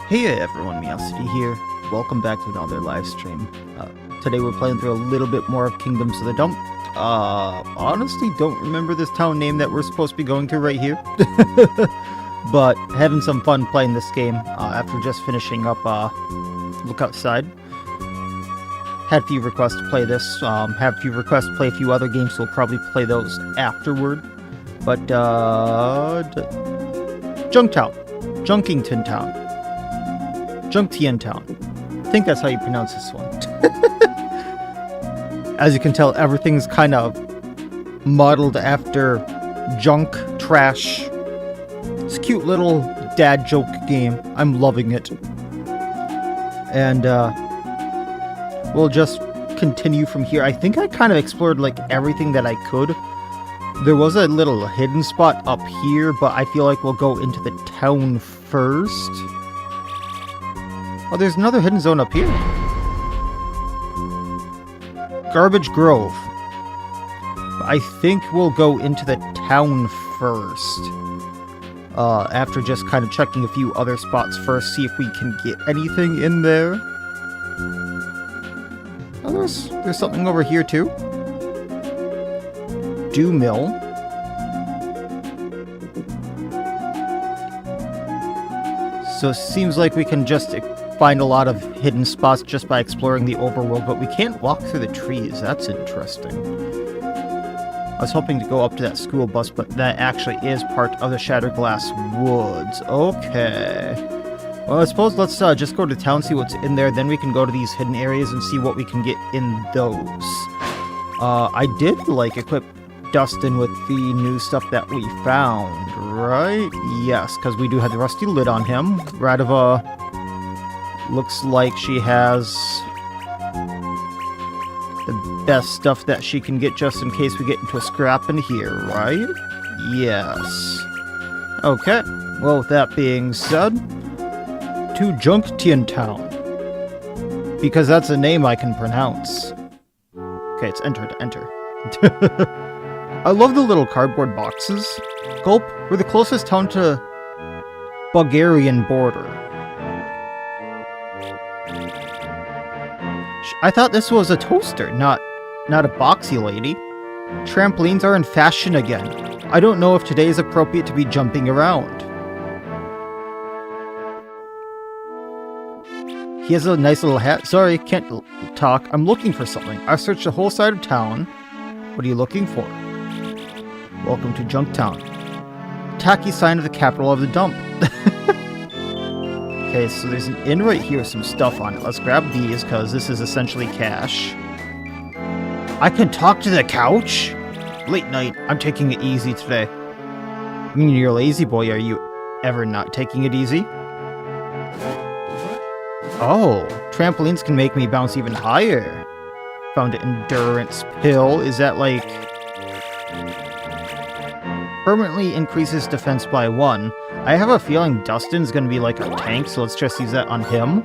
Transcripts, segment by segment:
Hey everyone, Miacidae here. Welcome back to another live stream. Today we're playing through a little bit more of Kingdoms of the Dump. Honestly don't remember this town name that we're supposed to be going to right here. But having some fun playing this game after just finishing up Look Outside. Had a few requests to play this, have a few requests to play a few other games, so we'll probably play those afterward. But, Junktown. Junkington Town. Junktien Town. I think that's how you pronounce this one. As you can tell, everything's kind of modeled after junk, trash. It's a cute little dad joke game. I'm loving it. And, we'll just continue from here. I think I kind of explored, like, everything that I could. There was a little hidden spot up here, but I feel like we'll go into the town first. Oh, there's another hidden zone up here. Garbage Grove. I think we'll go into the town first. After just kind of checking a few other spots first, see if we can get anything in there. Oh, there's something over here too. Dew Mill. So it seems like we can just find a lot of hidden spots just by exploring the overworld, but we can't walk through the trees. That's interesting. I was hoping to go up to that school bus, but that actually is part of the Shatterglass Woods. Okay. Well, I suppose let's just go to town, see what's in there, then we can go to these hidden areas and see what we can get in those. I did, like, equip Dustin with the new stuff that we found, right? Yes, because we do have the rusty lid on him. Radova looks like she has the best stuff that she can get just in case we get into a scrap in here, right? Yes. Okay, well, with that being said, to Junktien Town. Because that's a name I can pronounce. Okay, it's enter to enter. I love the little cardboard boxes. Gulp, we're the closest town to Bulgarian border. I thought this was a toaster, not a boxy lady. Trampolines are in fashion again. I don't know if today is appropriate to be jumping around. He has a nice little hat. Sorry, can't talk. I'm looking for something. I've searched the whole side of town. What are you looking for? Welcome to Junktown. Tacky sign of the capital of the dump. Okay, so there's an inn right here with some stuff on it. Let's grab these, because this is essentially cash. I can talk to the couch? Late night. I'm taking it easy today. I mean, you're a lazy boy. Are you ever not taking it easy? Oh, trampolines can make me bounce even higher. Found an endurance pill. Is that like... permanently increases defense by 1. I have a feeling Dustin's gonna be like a tank, so let's just use that on him.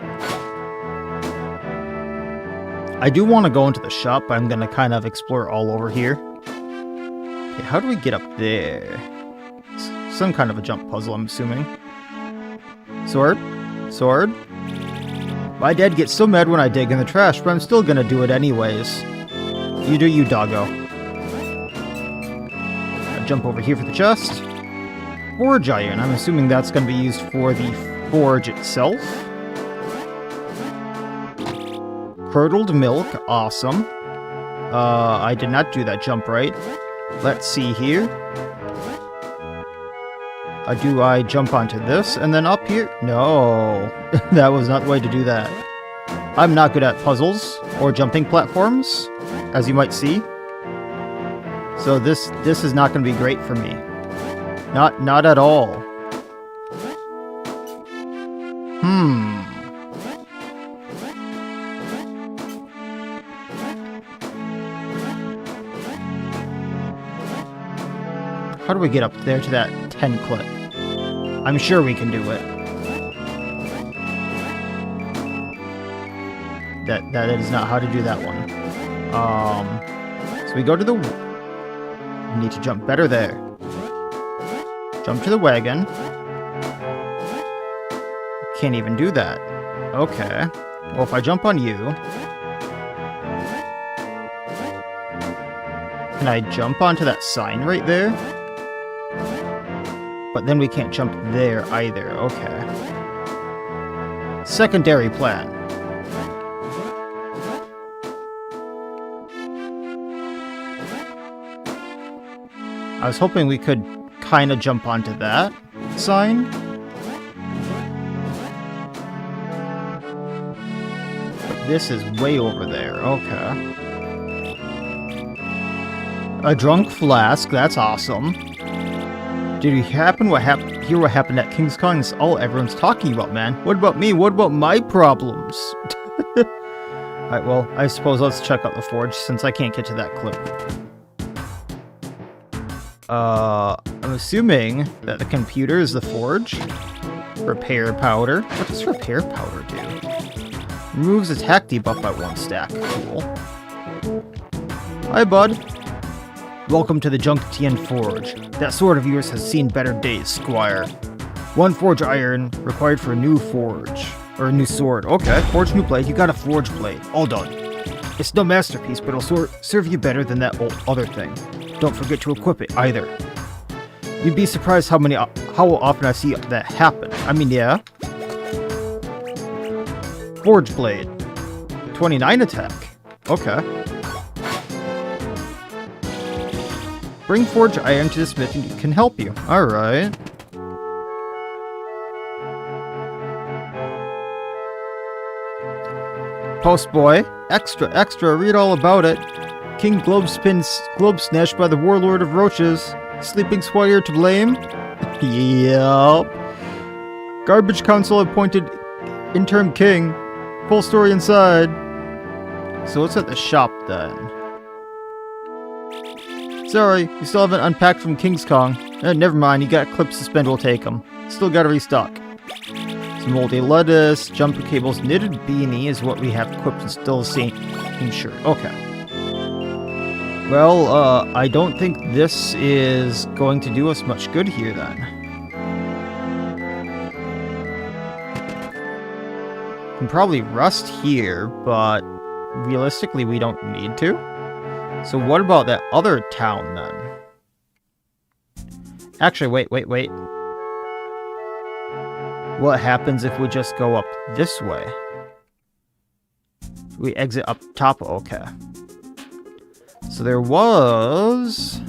I do want to go into the shop, but I'm gonna kind of explore all over here. Okay, how do we get up there? Some kind of a jump puzzle, I'm assuming. Sword? Sword? My dad gets so mad when I dig in the trash, but I'm still gonna do it anyways. You do you, doggo. Jump over here for the chest. Forge iron. I'm assuming that's going to be used for the forge itself. Curdled milk. Awesome. I did not do that jump right. Let's see here. Do I jump onto this and then up here? No. That was not the way to do that. I'm not good at puzzles or jumping platforms, as you might see. So this is not going to be great for me. Not at all. How do we get up there to that 10 clip? I'm sure we can do it. That is not how to do that one. So we go to the... we need to jump better there. Jump to the wagon. can't even do that. Okay. Well, if I jump on you... Can I jump onto that sign right there? But then we can't jump there either. Okay. Secondary plan. I was hoping we could kind of jump onto that sign. But this is way over there. Okay. A drunk flask. That's awesome. Did you hear what happened at King's Con? It's all everyone's talking about, man. What about me? What about my problems? Alright, well, I suppose let's check out the forge since I can't get to that clip. I'm assuming that the computer is the forge. Repair powder. What does repair powder do? Removes attack debuff by 1 stack. Cool. Hi, bud. Welcome to the Junktien Forge. That sword of yours has seen better days, Squire. 1 forge iron required for a new forge. Or a new sword. Okay, forge new blade. You got a forge blade. All done. It's no masterpiece, but it'll serve you better than that old other thing. Don't forget to equip it, either. You'd be surprised how often I see that happen. I mean, yeah. Forge blade. 29 attack. Okay. Bring forge iron to the smith and he can help you. Alright. Postboy. Extra, read all about it. King globe snatched by the warlord of roaches. Sleeping squire to blame? Yep. Garbage council appointed interim king. Full story inside. So what's at the shop then? Sorry, you still haven't unpacked from King's Kong. Never mind, you got clip suspend, we'll take them. Still gotta restock. Some moldy lettuce, jumper cables, knitted beanie is what we have equipped and still the same shirt. Okay. Well, I don't think this is going to do us much good here then. Can probably rest here, but realistically we don't need to. So what about that other town, then? Actually, wait. What happens if we just go up this way? We exit up top, okay. So there was...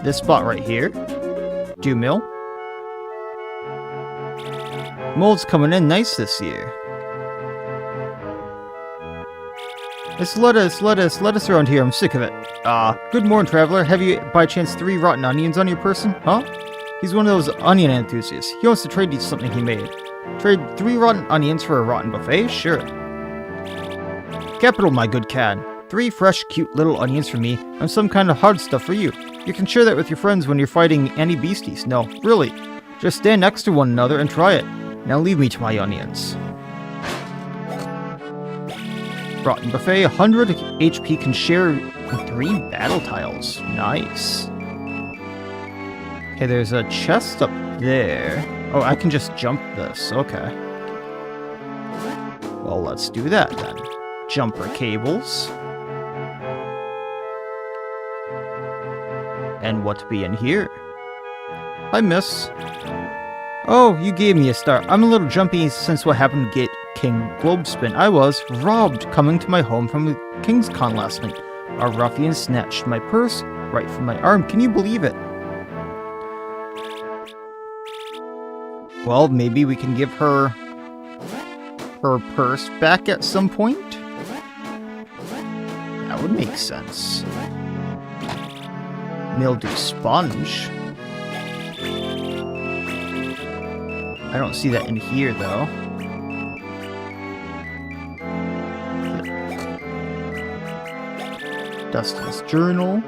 this spot right here. Dew mill. Mold's coming in nice this year. It's lettuce around here. I'm sick of it. Good morning, traveler. Have you, by chance, 3 rotten onions on your person? Huh? He's one of those onion enthusiasts. He wants to trade you something he made. Trade 3 rotten onions for a rotten buffet? Sure. Capital, my good Cad. 3 fresh, cute little onions for me, and some kind of hard stuff for you. You can share that with your friends when you're fighting any beasties. No, really. Just stand next to one another and try it. Now leave me to my onions. Rotten buffet, 100 HP can share 3 battle tiles. Nice. Okay, there's a chest up there. Oh, I can just jump this. Okay. Well, let's do that then. Jumper cables. And what be in here? Hi, miss. Oh, you gave me a start. I'm a little jumpy since what happened to get King Globespin. I was robbed coming to my home from the King's Con last night. A ruffian snatched my purse right from my arm. Can you believe it? Well, maybe we can give her her purse back at some point? That would make sense. Mildew sponge. I don't see that in here, though. Dustin's journal.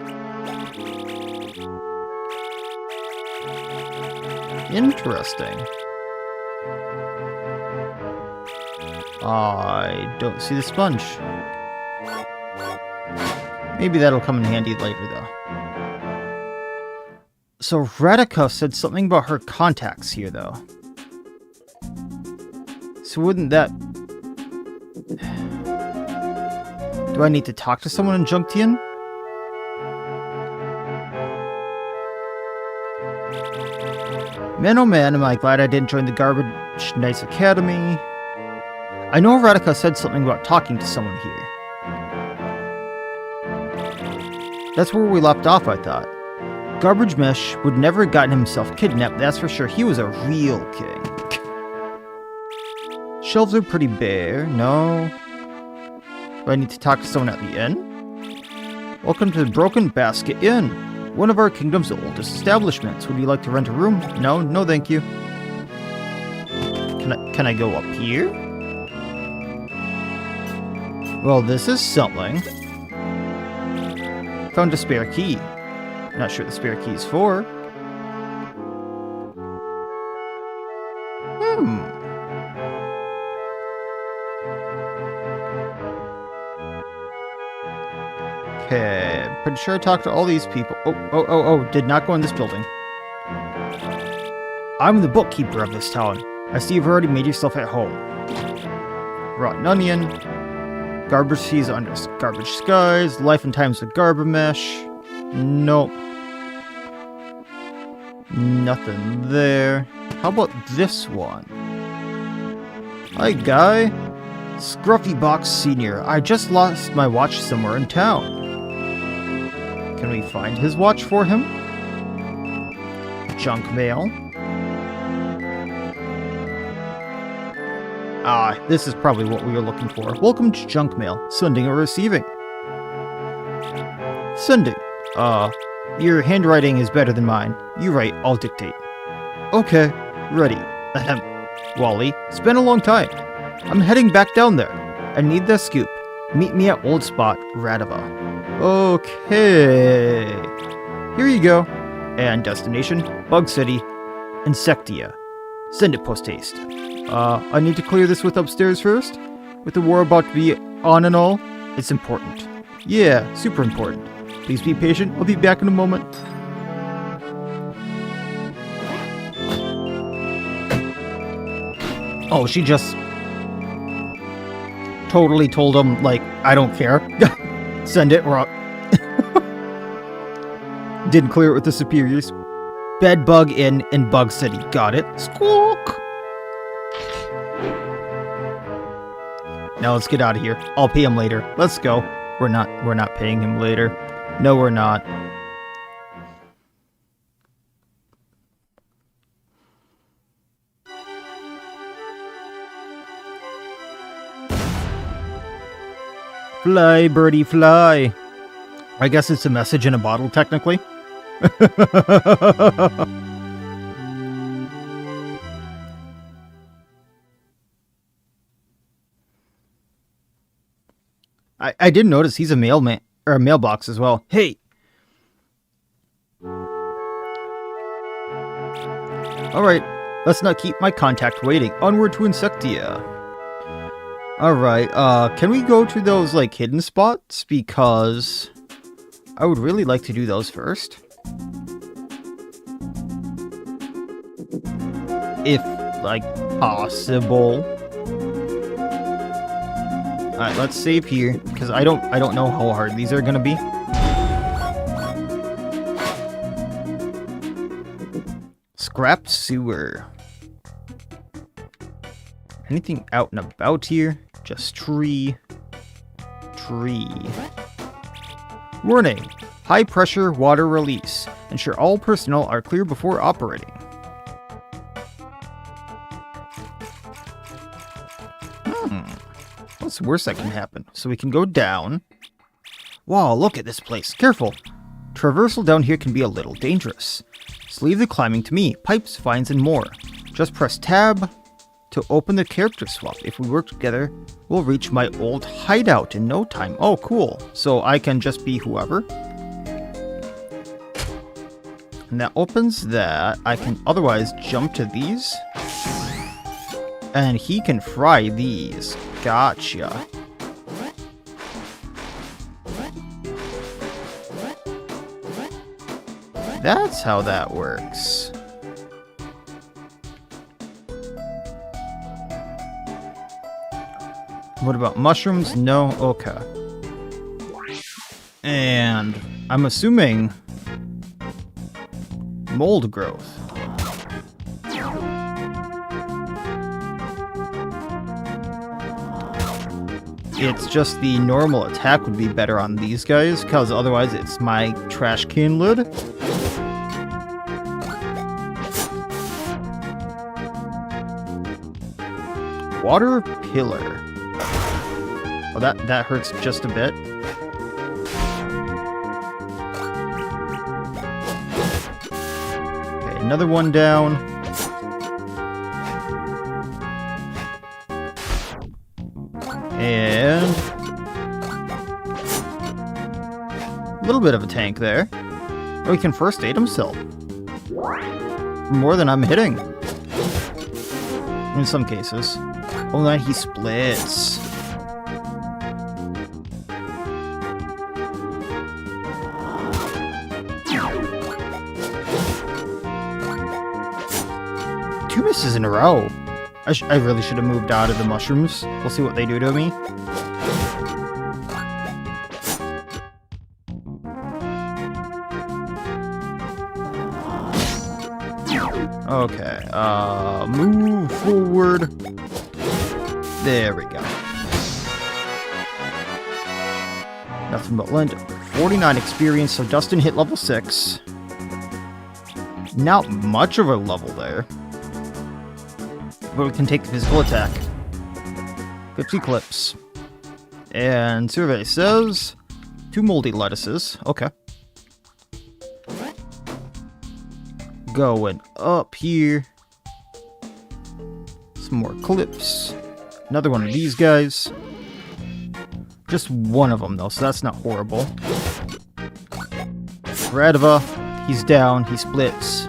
Interesting. I don't see the sponge. Maybe that'll come in handy later, though. So Radika said something about her contacts here, though. So wouldn't that... Do I need to talk to someone in Jungtian? Man, oh man, am I glad I didn't join the Garbage Knights Academy. I know Radika said something about talking to someone here. That's where we left off, I thought. Garbage Mesh would never have gotten himself kidnapped, that's for sure. He was a real king. Shelves are pretty bare. No. Do I need to talk to someone at the inn? Welcome to the Broken Basket Inn, one of our kingdom's oldest establishments. Would you like to rent a room? No, no thank you. Can I go up here? Well, this is something. Found a spare key. Not sure what the spare key is for. Okay, pretty sure I talked to all these people. Oh, did not go in this building. I'm the bookkeeper of this town. I see you've already made yourself at home. Rotten onion. Garbage seas under garbage skies. Life and times with Garbamesh. Nope. Nothing there. How about this one? Hi, guy. Scruffy Box Senior. I just lost my watch somewhere in town. Can we find his watch for him? Junk mail. Ah, this is probably what we were looking for. Welcome to junk mail. Sending or receiving? Sending. Your handwriting is better than mine. You write, I'll dictate. Okay, ready. Ahem. Wally, it's been a long time. I'm heading back down there. I need the scoop. Meet me at Old Spot, Radava. Okay. Here you go. And destination, Bug City, Insectia. Send it post-haste. I need to clear this with upstairs first? With the war about to be on and all? It's important. Yeah, super important. Please be patient. I'll be back in a moment. Oh, she just totally told him, like, I don't care. Send it, or didn't clear it with the superiors. Bed Bug Inn in Bug City. Got it. Squawk. Now let's get out of here. I'll pay him later. Let's go. We're not paying him later. No, we're not. Fly, birdie, fly. I guess it's a message in a bottle, technically. I did notice he's a mailman or a mailbox as well. Hey. All right, let's not keep my contact waiting. Onward to Insectia. All right, can we go to those like hidden spots, because I would really like to do those first. If like possible. Alright, let's save here, because I don't know how hard these are gonna be. Scrap sewer. Anything out and about here? Just tree. Tree. Warning! High pressure water release. Ensure all personnel are clear before operating. What's the worst that can happen? So we can go down. Wow, look at this place. Careful. Traversal down here can be a little dangerous. So leave the climbing to me. Pipes, vines, and more. Just press tab to open the character swap. If we work together, we'll reach my old hideout in no time. Oh, cool. So I can just be whoever. And that opens that. I can otherwise jump to these. And he can fry these. Gotcha. that's how that works. What about mushrooms? No? Okay. And I'm assuming mold growth. It's just the normal attack would be better on these guys, because otherwise it's my trash can lid. Water pillar. Oh, that hurts just a bit. Okay, another one down. And a little bit of a tank there. Oh, he can first aid himself. More than I'm hitting. In some cases. Oh, then he splits. Two misses in a row. I really should have moved out of the mushrooms. We'll see what they do to me. Okay, move forward. There we go. Nothing but lint. 49 experience, so Dustin hit level 6. Not much of a level there. But we can take the physical attack. 50 clips. And survey says 2 moldy lettuces. Okay. Going up here. Some more clips. Another one of these guys. Just one of them though, so that's not horrible. Radova, he's down, he splits.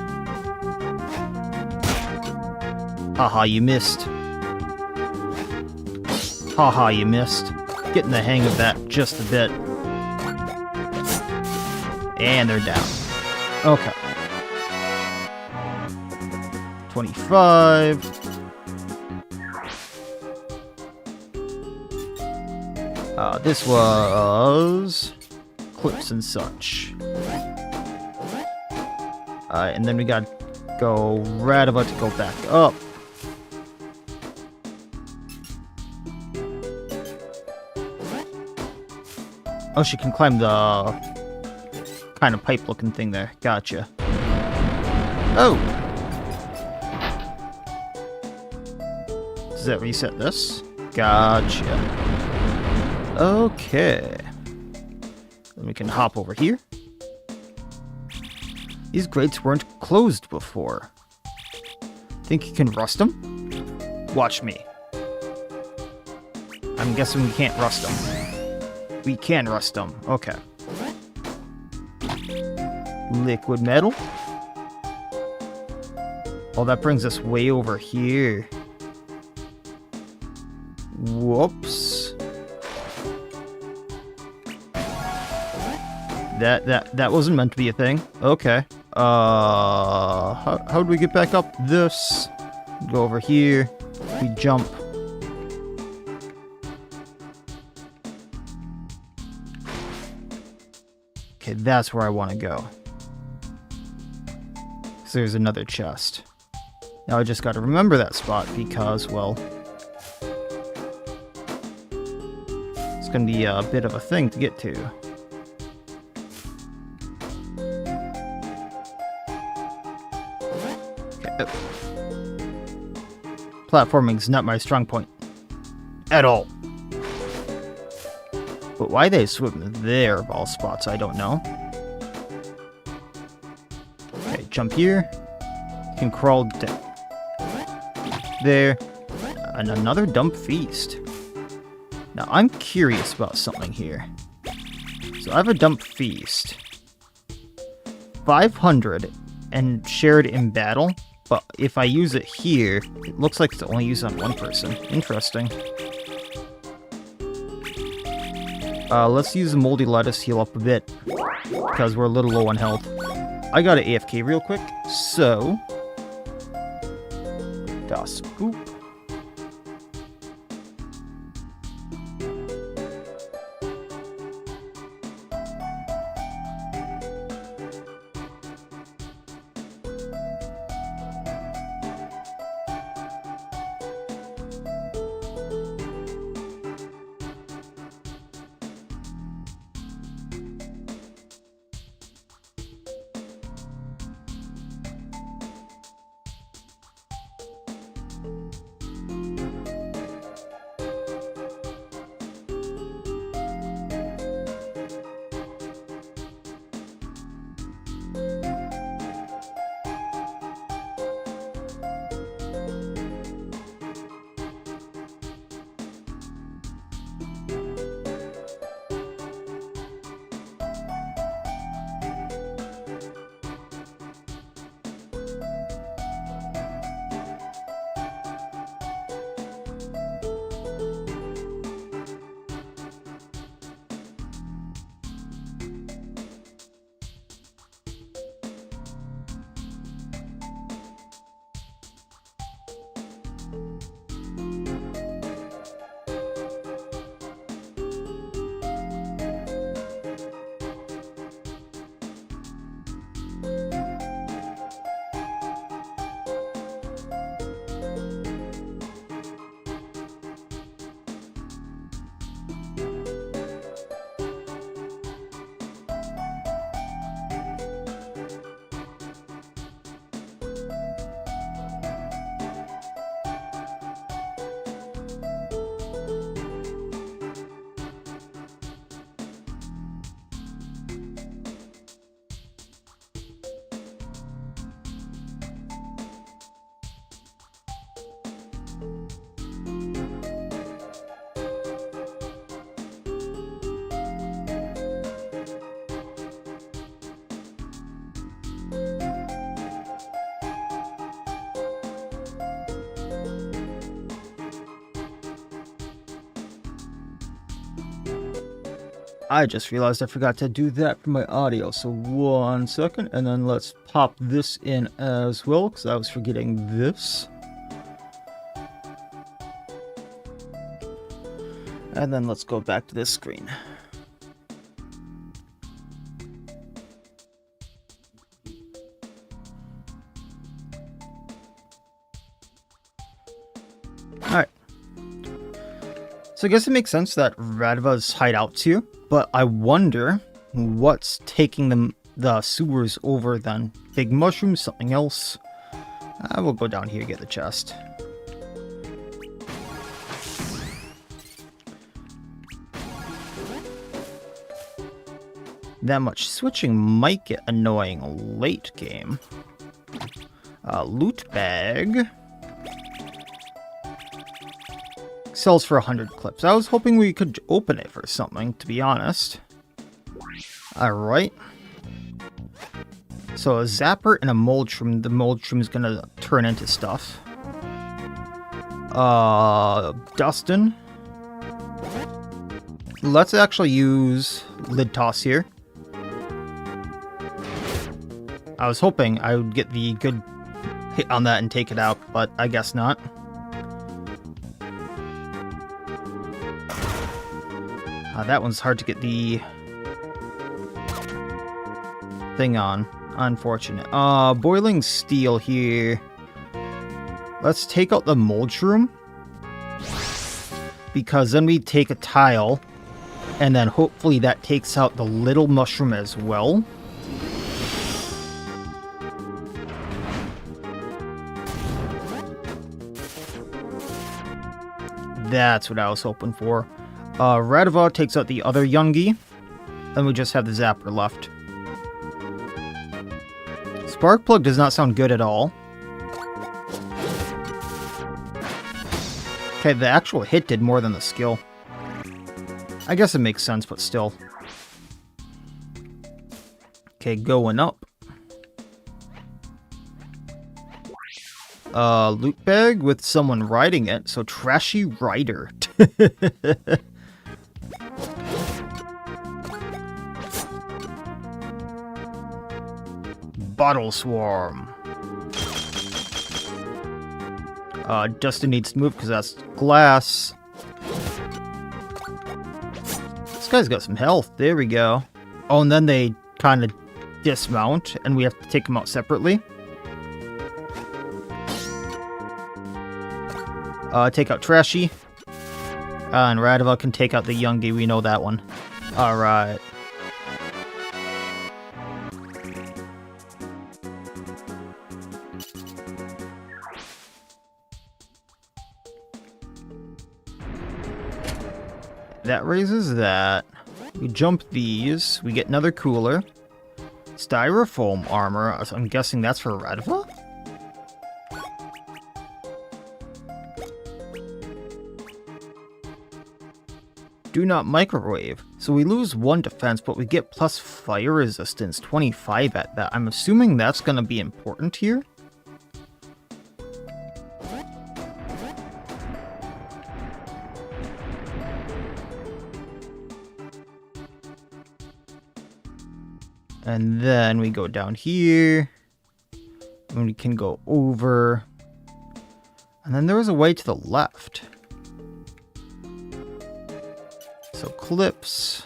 Haha, you missed. Haha, you missed. Getting the hang of that just a bit. And they're down. Okay. 25. This was clips and such. And then we got go right about to go back up. Oh, she can climb the kind of pipe-looking thing there. Gotcha. Oh! Does that reset this? Gotcha. Okay. Then we can hop over here. These grates weren't closed before. Think you can rust them? Watch me. I'm guessing we can't rust them. We can rust them. Okay. Liquid metal. Oh, that brings us way over here. Whoops. That wasn't meant to be a thing. Okay. How do we get back up this? Go over here. We jump. Okay, that's where I want to go. So there's another chest. Now I just got to remember that spot because, well, it's going to be a bit of a thing to get to. Okay. Platforming's not my strong point. At all. But why they swim there of all spots, I don't know. Okay, jump here. You can crawl down. There. And another dump feast. Now, I'm curious about something here. So I have a dump feast. 500 and shared in battle. But if I use it here, it looks like it's only used on one person. Interesting. Let's use the moldy lettuce, heal up a bit, because we're a little low on health. I got to AFK real quick, so... Das Boop. I just realized I forgot to do that for my audio, so 1 second, and then let's pop this in as well, because I was forgetting this. And then let's go back to this screen. Alright. So I guess it makes sense that Radava's hideout's here, but I wonder what's taking the sewers over then. Big mushrooms, something else. I will go down here to get the chest. That much switching might get annoying late game. Loot bag. Sells for 100 clips. I was hoping we could open it for something, to be honest. Alright. So a zapper and a mold shroom. The mold shroom is gonna turn into stuff. Dustin. Let's actually use lid toss here. I was hoping I would get the good hit on that and take it out, but I guess not. That one's hard to get the thing on. Unfortunate. Boiling steel here. Let's take out the mold shroom, because then we take a tile, and then hopefully that takes out the little mushroom as well. That's what I was hoping for. Radava takes out the other Youngie. Then we just have the zapper left. Sparkplug does not sound good at all. Okay, the actual hit did more than the skill. I guess it makes sense, but still. Okay, going up. Loot bag with someone riding it, so Trashy Rider. Bottle Swarm. Dustin needs to move because that's glass. This guy's got some health. There we go. Oh, and then they kind of dismount, and we have to take them out separately. Take out Trashy. And Radava can take out the Youngie. We know that one. Alright. That raises that. We jump these. We get another cooler. Styrofoam armor. I'm guessing that's for Radava? Do not microwave. So we lose 1 defense, but we get plus fire resistance, 25 at that. I'm assuming that's going to be important here. And then we go down here. And we can go over. And then there was a way to the left. So clips.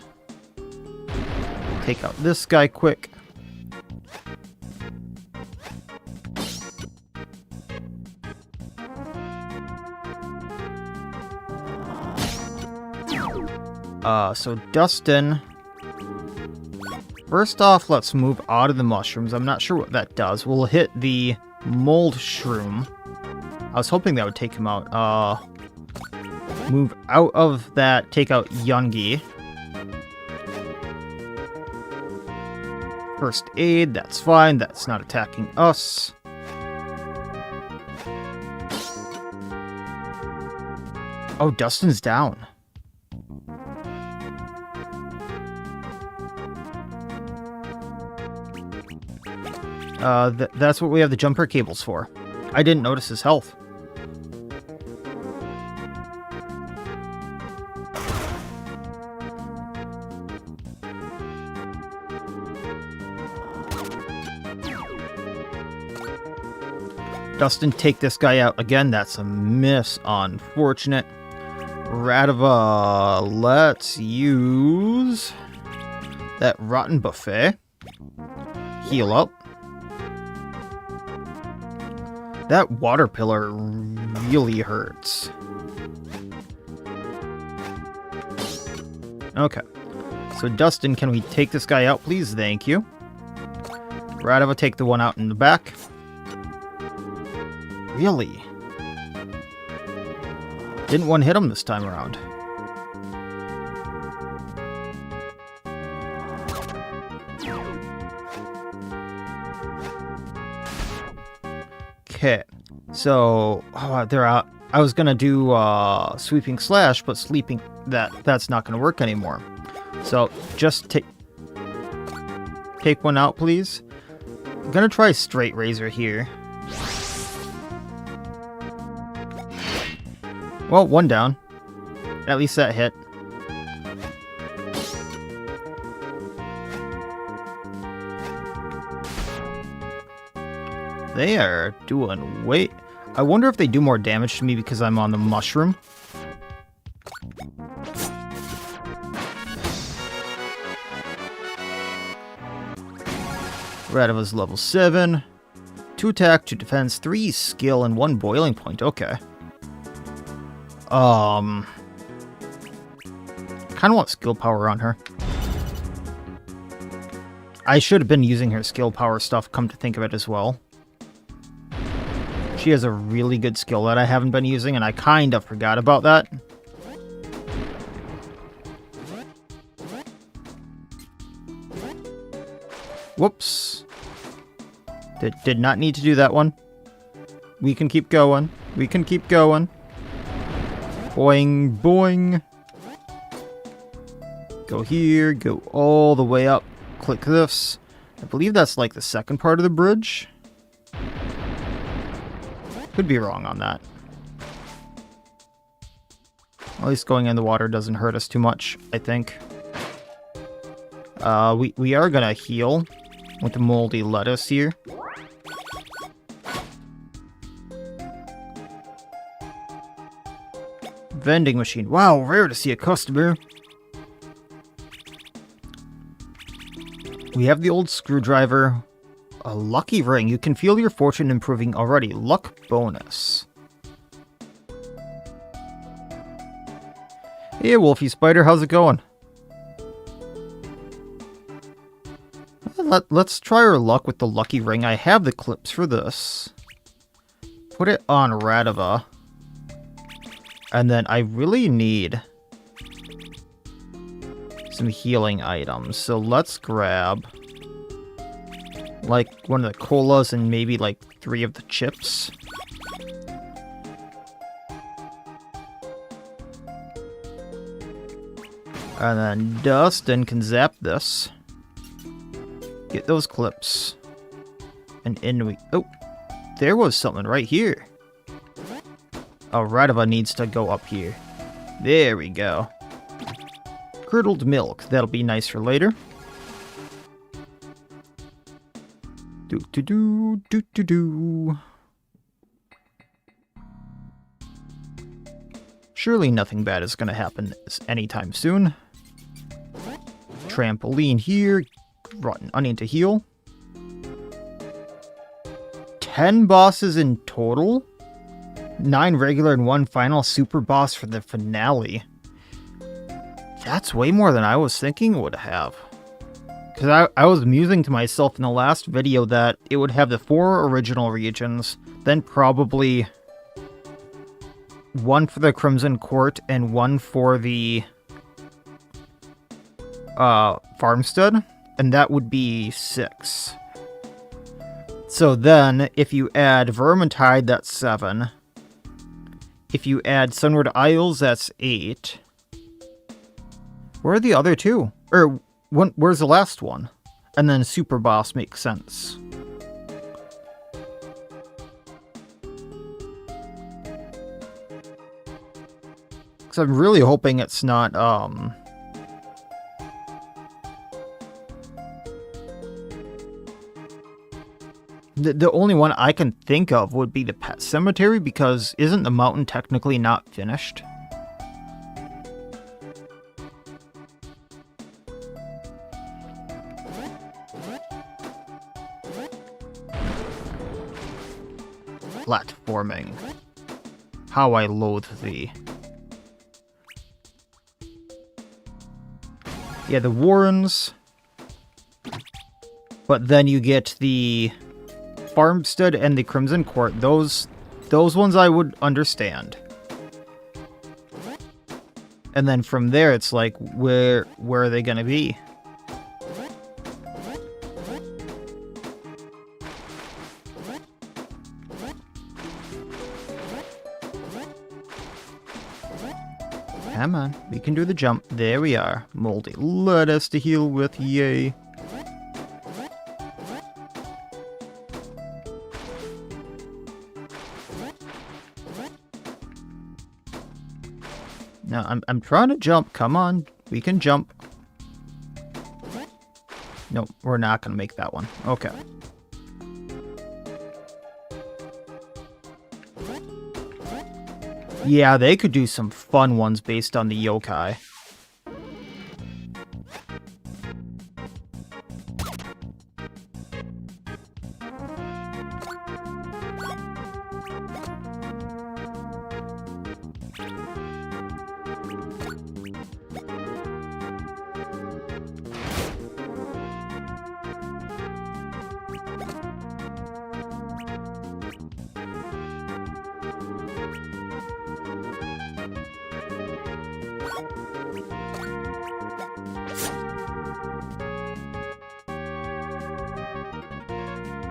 Take out this guy quick. So Dustin. First off, let's move out of the mushrooms. I'm not sure what that does. We'll hit the mold shroom. I was hoping that would take him out. Move out of that, take out Youngie. First aid, that's fine. That's not attacking us. Oh, Dustin's down. That's what we have the jumper cables for. I didn't notice his health. Dustin, take this guy out. Again, that's a miss. Unfortunate. Radava, let's use that rotten buffet. Heal up. That water pillar really hurts. Okay. So Dustin, can we take this guy out, please? Thank you. Radava, take the one out in the back. Really? Didn't one hit him this time around. Okay, so they're out. I was gonna do sweeping slash, but sleeping that's not gonna work anymore. So just take one out, please. I'm gonna try straight razor here. Well, one down. At least that hit. They are doing way... I wonder if they do more damage to me because I'm on the mushroom. Radava's level 7. 2 attack, 2 defense, 3 skill, and 1 boiling point. Okay. Kind of want skill power on her. I should have been using her skill power stuff, come to think of it as well. She has a really good skill that I haven't been using, and I kind of forgot about that. Whoops. Did not need to do that one. We can keep going. We can keep going. Boing, boing. Go here, go all the way up. Click this. I believe that's like the second part of the bridge. Could be wrong on that. At least going in the water doesn't hurt us too much, I think. We are gonna heal. with the moldy lettuce here. Vending machine. Wow, rare to see a customer. We have the old screwdriver. A lucky ring. You can feel your fortune improving already. Luck bonus. Hey, Wolfie Spider, how's it going? Let's try our luck with the lucky ring. I have the clips for this. Put it on Radova. And then I really need some healing items. So let's grab like one of the colas and maybe like 3 of the chips. And then Dustin can zap this. Get those clips. And in we... Oh, there was something right here. Oh, Radova needs to go up here. There we go. Curdled milk. That'll be nice for later. Do. Surely nothing bad is going to happen anytime soon. Trampoline here. Rotten onion to heal. 10 bosses in total. 9 regular and 1 final super boss for the finale. That's way more than I was thinking it would have. Because I was musing to myself in the last video that it would have the 4 original regions, then probably 1 for the Crimson Court and 1 for the farmstead, and that would be 6. So then, if you add Vermintide, that's 7. If you add Sunward Isles, that's 8. Where are the other 2? Or, where's the last one? And then Super Boss makes sense. Because I'm really hoping it's not, The only one I can think of would be the Pet Cemetery, because isn't the mountain technically not finished? Platforming. How I loathe thee. Yeah, the Warrens. But then you get the Farmstead and the Crimson Court. Those ones I would understand. And then from there, it's like, where are they gonna be? Come on, we can do the jump. There we are. Moldy lettuce to heal with, yay. Now, I'm trying to jump. Come on, we can jump. No, we're not going to make that one. Okay. Yeah, they could do some fun ones based on the yokai.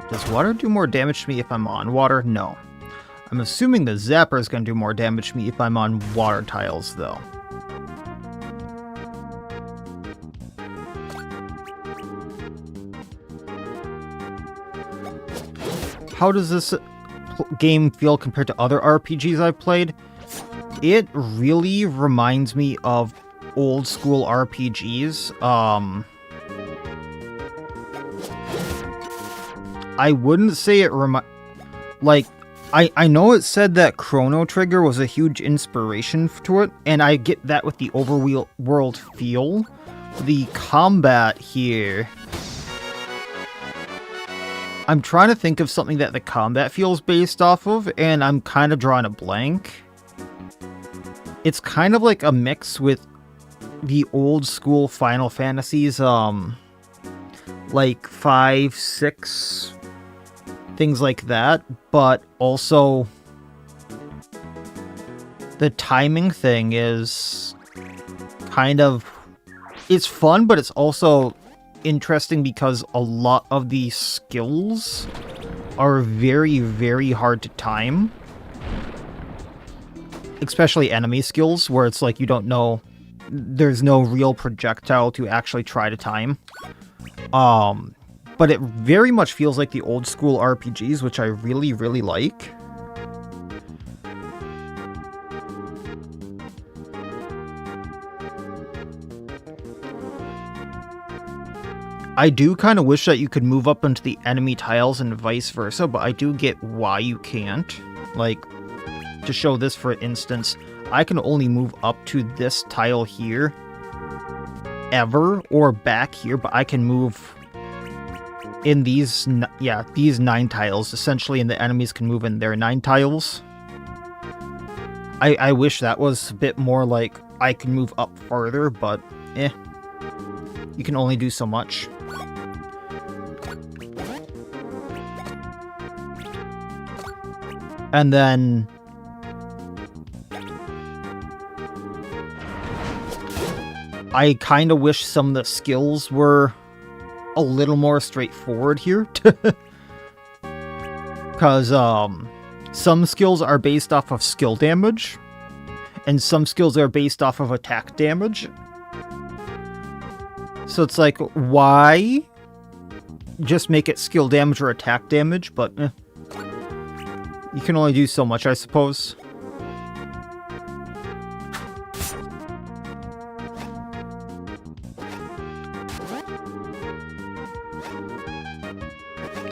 Does water do more damage to me if I'm on water? No. I'm assuming the zapper is going to do more damage to me if I'm on water tiles, though. How does this game feel compared to other RPGs I've played? It really reminds me of old school RPGs. I wouldn't say it like, I know it said that Chrono Trigger was a huge inspiration to it, and I get that with the overworld feel. The combat here... I'm trying to think of something that the combat feels based off of, and I'm kind of drawing a blank. It's kind of like a mix with the old school Final Fantasies, like 5, 6, things like that, but also the timing thing is kind of, it's fun, but it's also interesting because a lot of the skills are very, very hard to time. Especially enemy skills, where it's like you don't know, there's no real projectile to actually try to time. But it very much feels like the old school RPGs, which I really, really like. I do kind of wish that you could move up into the enemy tiles and vice versa, but I do get why you can't. Like, to show this for instance, I can only move up to this tile here, ever, or back here, but I can move in these, these 9 tiles, essentially, and the enemies can move in their 9 tiles. I wish that was a bit more like, I can move up farther, but, you can only do so much. And then I kind of wish some of the skills were a little more straightforward here. Because some skills are based off of skill damage, and some skills are based off of attack damage. So it's like, why just make it skill damage or attack damage? But you can only do so much, I suppose.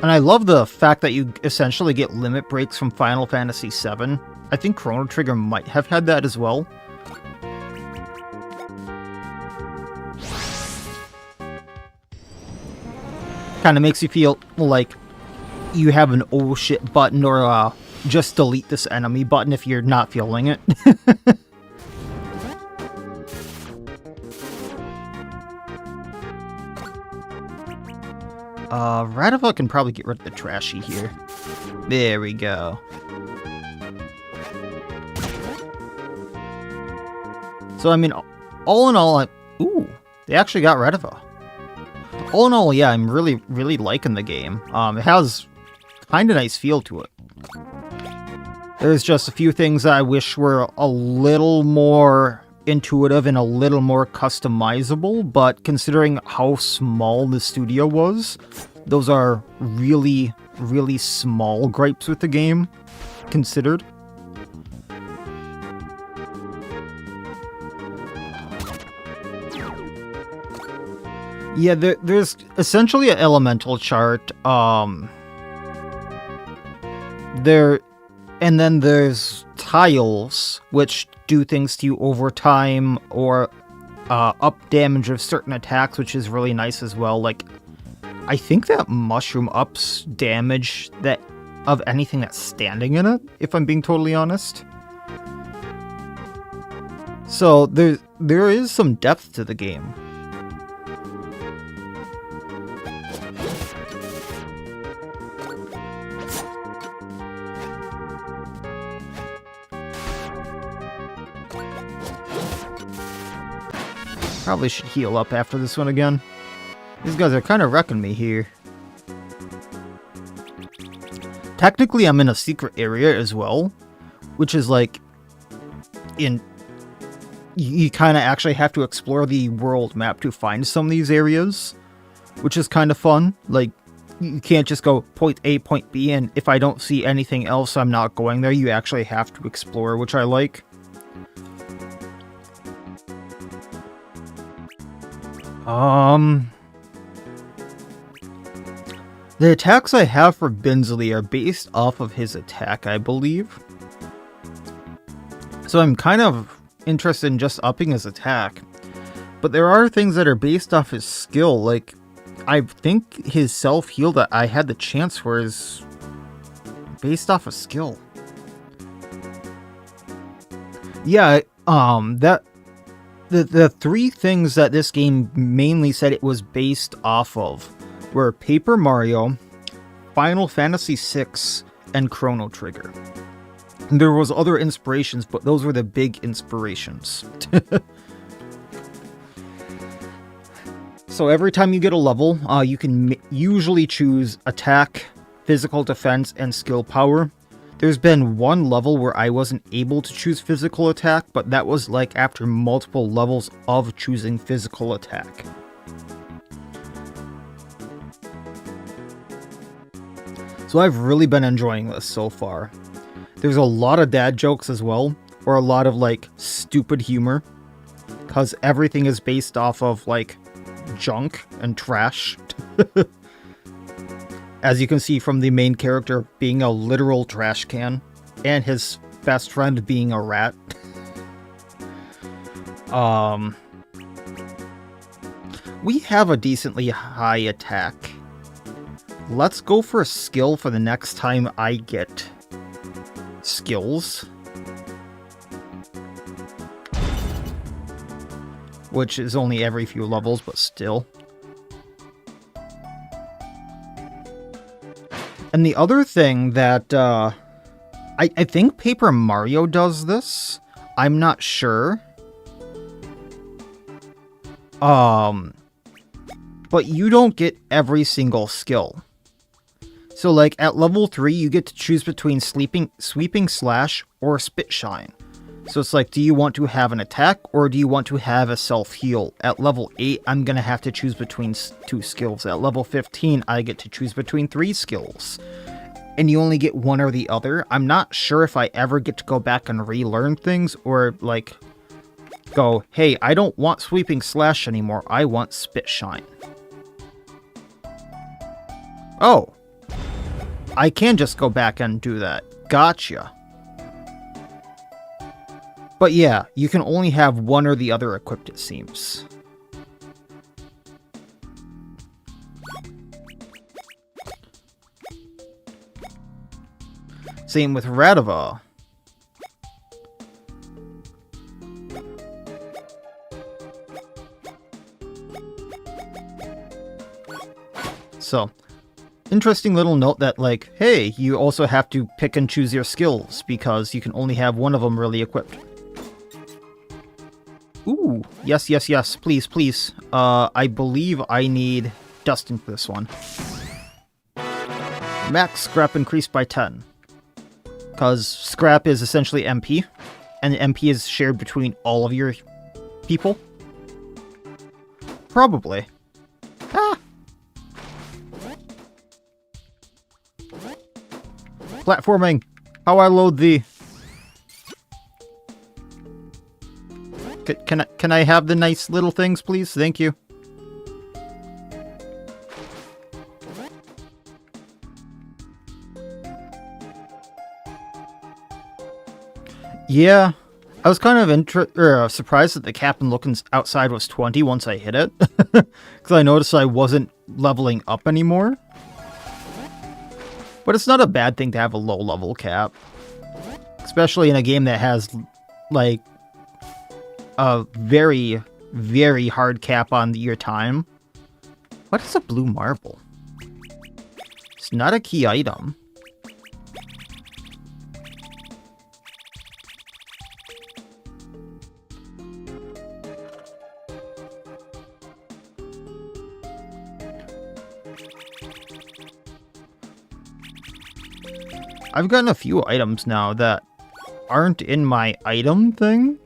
And I love the fact that you essentially get limit breaks from Final Fantasy VII. I think Chrono Trigger might have had that as well. Kind of makes you feel like you have an oh shit button or just delete this enemy button if you're not feeling it. Radival can probably get rid of the trashy here. There we go. So, I mean, all in all, ooh, they actually got rid of her. All in all, yeah, I'm really, really liking the game. It has kind of nice feel to it. There's just a few things that I wish were a little more intuitive and a little more customizable, but considering how small the studio was, those are really, really small gripes with the game, considered. Yeah, there's essentially an elemental chart, and then there's tiles, which do things to you over time, or up damage of certain attacks, which is really nice as well. Like, I think that mushroom ups damage of anything that's standing in it, if I'm being totally honest. So there is some depth to the game. Probably should heal up after this one again. These guys are kind of wrecking me here. Technically, I'm in a secret area as well, which is like, you kind of actually have to explore the world map to find some of these areas, which is kind of fun. Like, you can't just go point A, point B, and if I don't see anything else, I'm not going there. You actually have to explore, which I like. The attacks I have for Binsley are based off of his attack, I believe. So I'm kind of interested in just upping his attack. But there are things that are based off his skill, like I think his self-heal that I had the chance for is based off of skill. Yeah, the three things that this game mainly said it was based off of were Paper Mario, Final Fantasy VI, and Chrono Trigger. And there was other inspirations, but those were the big inspirations. So every time you get a level, you can usually choose attack, physical defense, and skill power. There's been one level where I wasn't able to choose physical attack, but that was like after multiple levels of choosing physical attack. So I've really been enjoying this so far. There's a lot of dad jokes as well, or a lot of like stupid humor, because everything is based off of like junk and trash. As you can see from the main character being a literal trash can, and his best friend being a rat. We have a decently high attack. Let's go for a skill for the next time I get skills. Which is only every few levels, but still. And the other thing that, I think Paper Mario does this. I'm not sure. But you don't get every single skill. So like at level 3, you get to choose between Sweeping Slash or Spit Shine. So it's like, do you want to have an attack or do you want to have a self-heal? At level 8, I'm going to have to choose between 2 skills. At level 15, I get to choose between 3 skills. And you only get one or the other. I'm not sure if I ever get to go back and relearn things or like go, hey, I don't want Sweeping Slash anymore. I want Spit Shine. Oh. I can just go back and do that. Gotcha. But yeah, you can only have one or the other equipped, it seems. Same with Radova. So, interesting little note that, like, hey, you also have to pick and choose your skills, because you can only have one of them really equipped. Ooh, yes, yes, yes, please, please. I believe I need Dustin for this one. Max scrap increased by 10. Because scrap is essentially MP, and MP is shared between all of your people. Probably. Ah! Platforming! How I load thee! Can I have the nice little things, please? Thank you. Yeah, I was kind of surprised that the captain looking outside was 20 once I hit it. Because I noticed I wasn't leveling up anymore. But it's not a bad thing to have a low level cap. Especially in a game that has, like, a very, very hard cap on your time. What is a blue marble? It's not a key item. I've gotten a few items now that aren't in my item thing.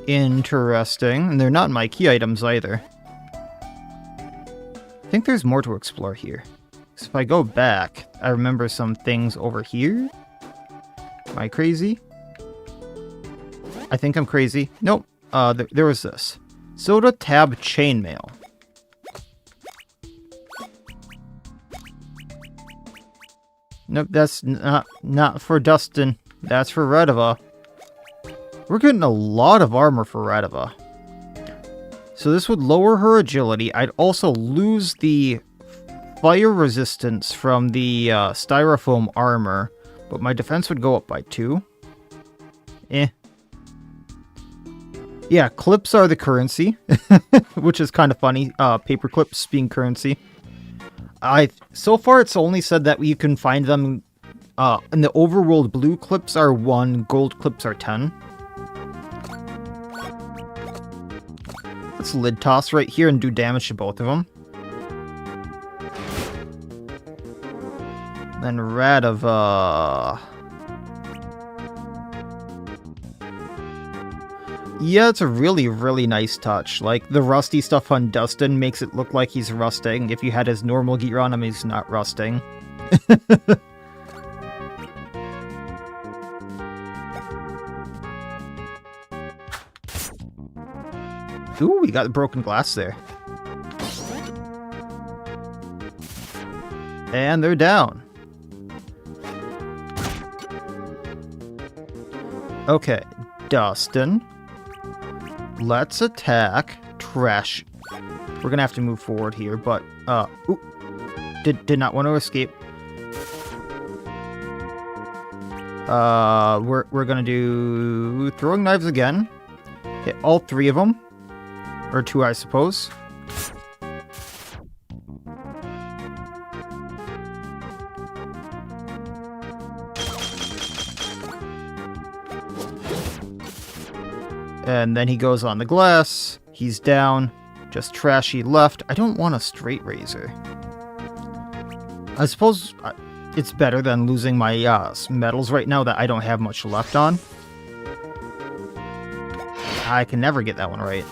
Interesting. And they're not in my key items either. I think there's more to explore here. So if I go back, I remember some things over here. Am I crazy? I think I'm crazy. Nope. There was this. Soda tab chainmail. Nope, that's not for Dustin. That's for Redova. We're getting a lot of armor for Redova. So this would lower her agility. I'd also lose the fire resistance from the styrofoam armor, but my defense would go up by 2. Yeah, clips are the currency, which is kind of funny. Paper clips being currency. So far it's only said that you can find them, in the overworld. Blue clips are 1, gold clips are 10. Let's lid toss right here and do damage to both of them. Then Redova. Yeah, it's a really, really nice touch. Like, the rusty stuff on Dustin makes it look like he's rusting. If you had his normal gear on him, he's not rusting. Ooh, we got the broken glass there. And they're down. Okay, Dustin. Let's attack Trash. We're gonna have to move forward here, but ooh, did not want to escape. We're gonna do throwing knives again. Hit all 3 of them, or 2, I suppose. And then he goes on the glass. He's down. Just Trashy left. I don't want a straight razor. I suppose it's better than losing my metals right now that I don't have much left on. I can never get that one right.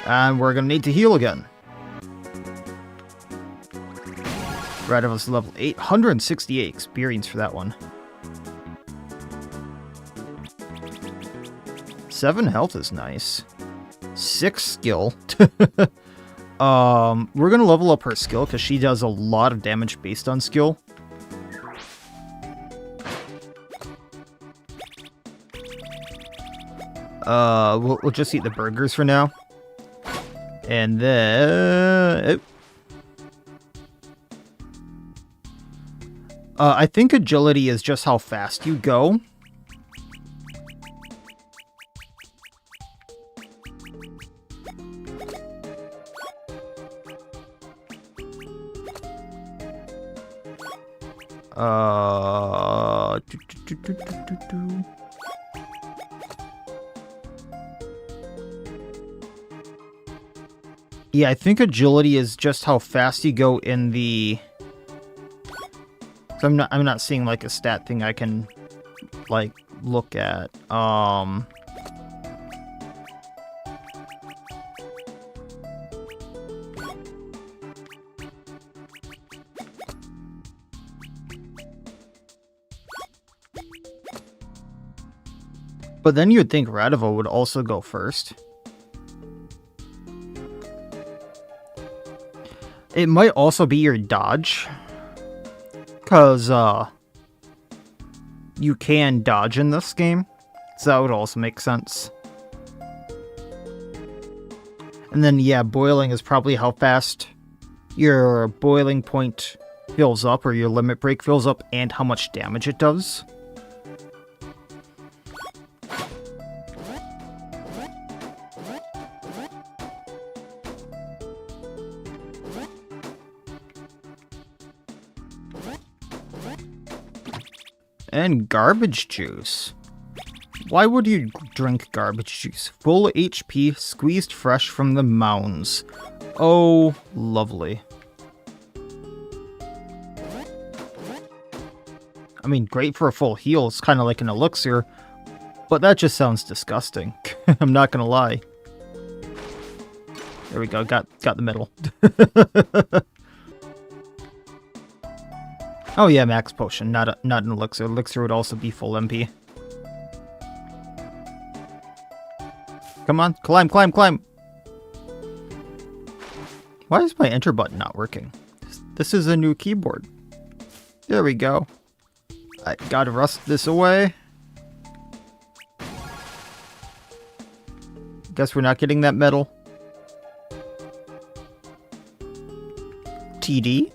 And we're going to need to heal again. Radova's level 8. 168 experience for that one. 7 health is nice. 6 skill. We're gonna level up her skill because she does a lot of damage based on skill. We'll just eat the burgers for now. And then... I think agility is just how fast you go. Yeah, I think agility is just how fast you go in the... So I'm not seeing like a stat thing I can like look at. But then you'd think Redova would also go first. It might also be your dodge. Because, you can dodge in this game. So that would also make sense. And then, yeah, boiling is probably how fast your boiling point fills up, or your limit break fills up, and how much damage it does. And garbage juice. Why would you drink garbage juice? Full HP, squeezed fresh from the mounds. Oh, lovely. I mean, great for a full heal. It's kind of like an elixir. But that just sounds disgusting. I'm not gonna lie. There we go, got the middle. Oh yeah, max potion, not an elixir. Elixir would also be full MP. Come on, climb, climb, climb. Why is my enter button not working? This is a new keyboard. There we go. I gotta rust this away. Guess we're not getting that medal. TD?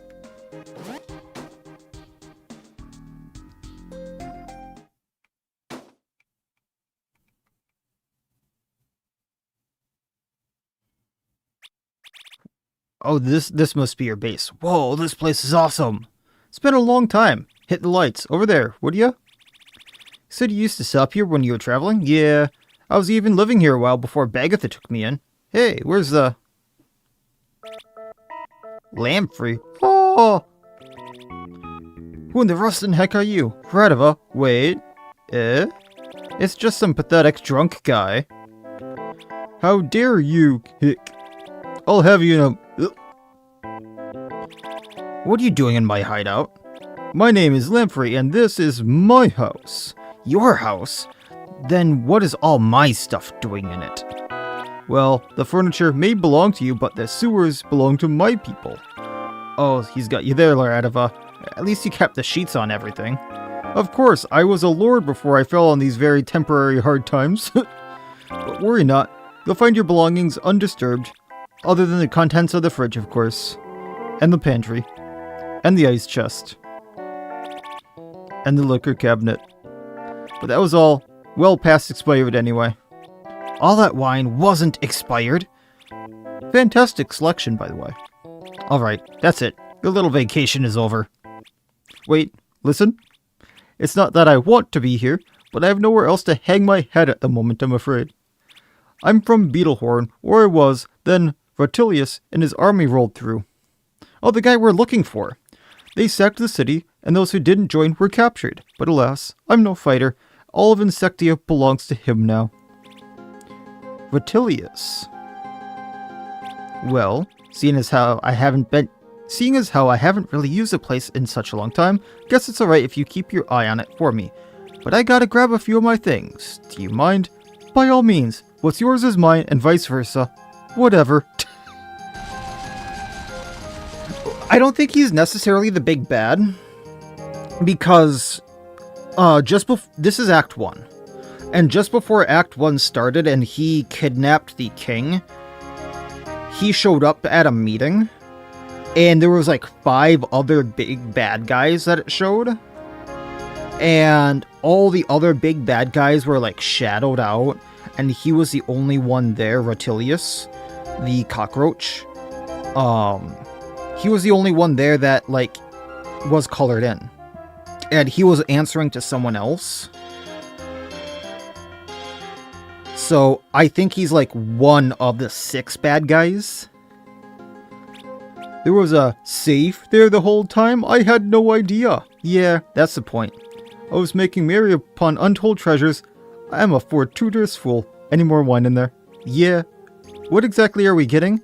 Oh, this must be your base. Whoa, this place is awesome. It's been a long time. Hit the lights. Over there, would ya? Said you used to stop here when you were traveling? Yeah. I was even living here a while before Bagatha took me in. Hey, where's the... Lamprey? Oh! Who in the rustin' heck are you? Radova? Wait. It's just some pathetic drunk guy. How dare you, hick. I'll have you in a... What are you doing in my hideout? My name is Lamprey, and this is my house. Your house? Then what is all my stuff doing in it? Well, the furniture may belong to you, but the sewers belong to my people. Oh, he's got you there, Radova. At least you kept the sheets on everything. Of course, I was a lord before I fell on these very temporary hard times. But worry not, you'll find your belongings undisturbed. Other than the contents of the fridge, of course. And the pantry. And the ice chest. And the liquor cabinet. But that was all well past expired anyway. All that wine wasn't expired. Fantastic selection, by the way. Alright, that's it. Your little vacation is over. Wait, listen. It's not that I want to be here, but I have nowhere else to hang my head at the moment, I'm afraid. I'm from Beetlehorn, where I was, then Rotilius and his army rolled through. Oh, the guy we're looking for. They sacked the city, and those who didn't join were captured. But alas, I'm no fighter. All of Insectia belongs to him now. Rotilius. Well, seeing as how I haven't really used the place in such a long time, guess it's alright if you keep your eye on it for me. But I gotta grab a few of my things. Do you mind? By all means. What's yours is mine, and vice versa. Whatever. I don't think he's necessarily the big bad, because this is Act 1, and just before Act 1 started and he kidnapped the king, he showed up at a meeting, and there was like 5 other big bad guys that it showed, and all the other big bad guys were like shadowed out, and he was the only one there, Rotilius, the cockroach. He was the only one there that, like, was colored in. And he was answering to someone else. So, I think he's, like, one of the 6 bad guys. There was a safe there the whole time? I had no idea. Yeah, that's the point. I was making merry upon untold treasures. I am a fortuitous fool. Any more wine in there? Yeah. What exactly are we getting?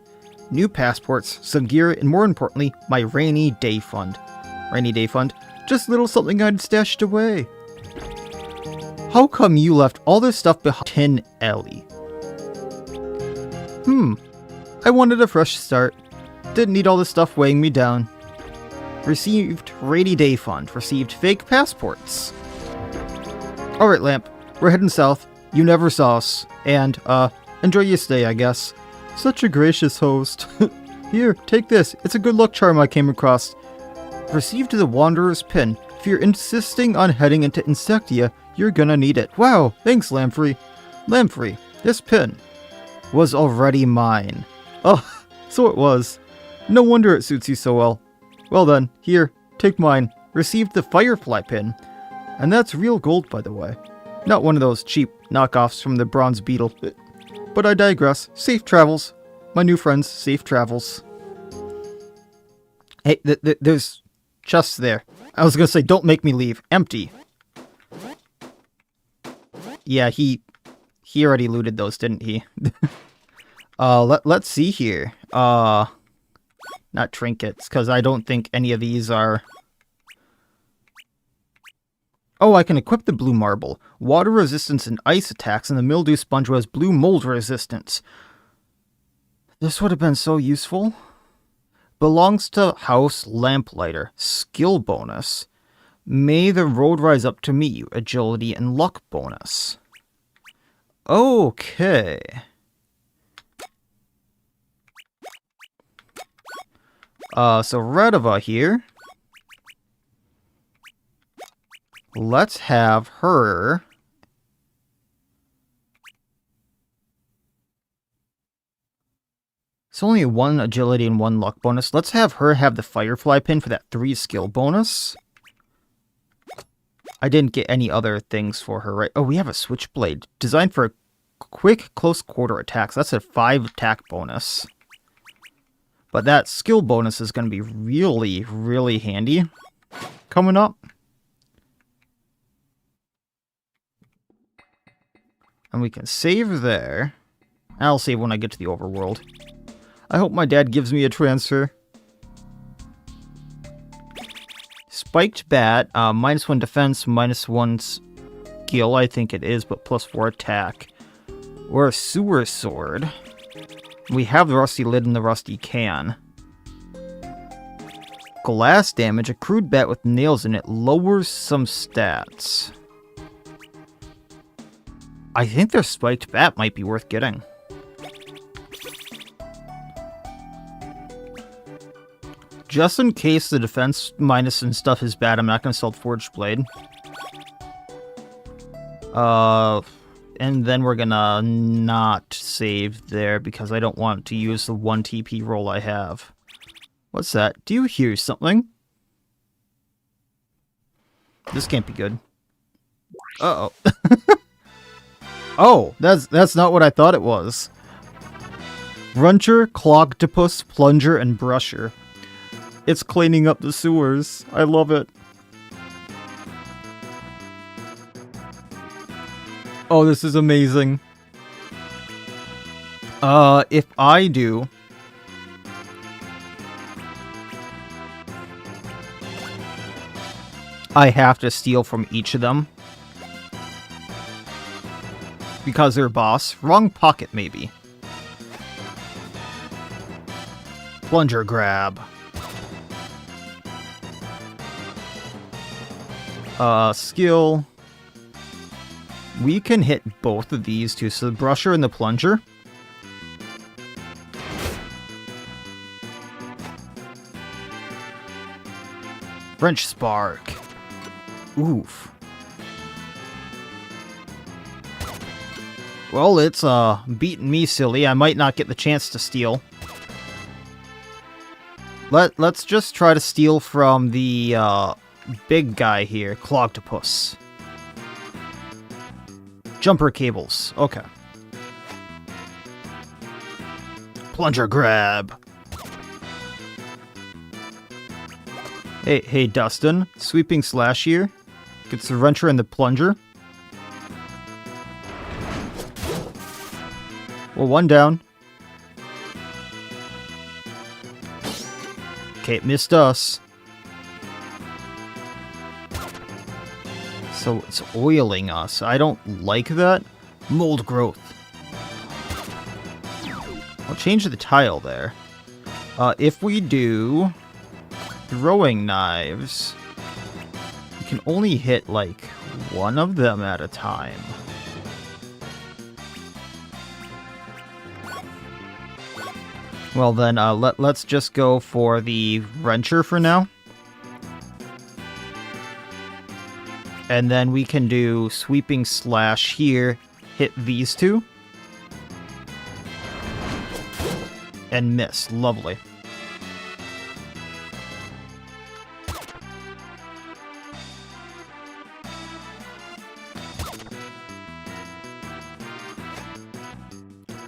New passports, some gear, and more importantly, my rainy day fund. Rainy day fund? Just little something I'd stashed away. How come you left all this stuff behind Tin Alley? I wanted a fresh start. Didn't need all this stuff weighing me down. Received rainy day fund. Received fake passports. Alright, Lamp. We're heading south. You never saw us. And, enjoy your stay, I guess. Such a gracious host. Here, take this. It's a good luck charm I came across. Received the Wanderer's Pin. If you're insisting on heading into Insectia, you're gonna need it. Wow, thanks, Lamprey. Lamprey, this pin was already mine. Oh, so it was. No wonder it suits you so well. Well then, here, take mine. Received the Firefly Pin. And that's real gold, by the way. Not one of those cheap knockoffs from the Bronze Beetle. But I digress. Safe travels. My new friends, safe travels. Hey, there's chests there. I was gonna say, don't make me leave. Empty. Yeah, he already looted those, didn't he? Let's see here. Not trinkets, because I don't think any of these are... Oh, I can equip the blue marble. Water resistance and ice attacks, and the mildew sponge has blue mold resistance. This would have been so useful. Belongs to House Lamplighter. Skill bonus. May the road rise up to meet you. Agility and luck bonus. Okay. So Radova here. Let's have her... It's only 1 agility and 1 luck bonus. Let's have her have the Firefly pin for that 3 skill bonus. I didn't get any other things for her, right? Oh, we have a Switchblade. Designed for quick, close quarter attacks. That's a 5 attack bonus. But that skill bonus is going to be really, really handy coming up. And we can save there. I'll save when I get to the overworld. I hope my dad gives me a transfer. Spiked Bat, -1 defense, -1 skill, I think it is, but +4 attack. Or a Sewer Sword. We have the Rusty Lid and the Rusty Can. Glass damage, a crude bat with nails in it lowers some stats. I think their Spiked Bat might be worth getting. Just in case the defense minus and stuff is bad, I'm not going to sell Forged Blade. And then we're going to not save there because I don't want to use the 1 TP roll I have. What's that? Do you hear something? This can't be good. Uh-oh. Oh, that's not what I thought it was. Runcher, Clogtopus, Plunger, and Brusher. It's cleaning up the sewers. I love it. Oh, this is amazing. If I do... I have to steal from each of them. Because they're boss. Wrong pocket, maybe. Plunger grab. Skill. We can hit both of these two, so the Brusher and the Plunger. French Spark. Oof. Well, it's beating me silly. I might not get the chance to steal. Let's just try to steal from the big guy here, Clogtopus. Jumper cables. Okay. Plunger grab. Hey, Dustin. Sweeping slash here. Gets the Runcher and the Plunger. Well, 1 down. Okay, it missed us. So it's oiling us. I don't like that. Mold growth. I'll change the tile there. If we do throwing knives, you can only hit like 1 of them at a time. Well then, let's just go for the Wrencher for now. And then we can do Sweeping Slash here, hit these 2. And miss. Lovely.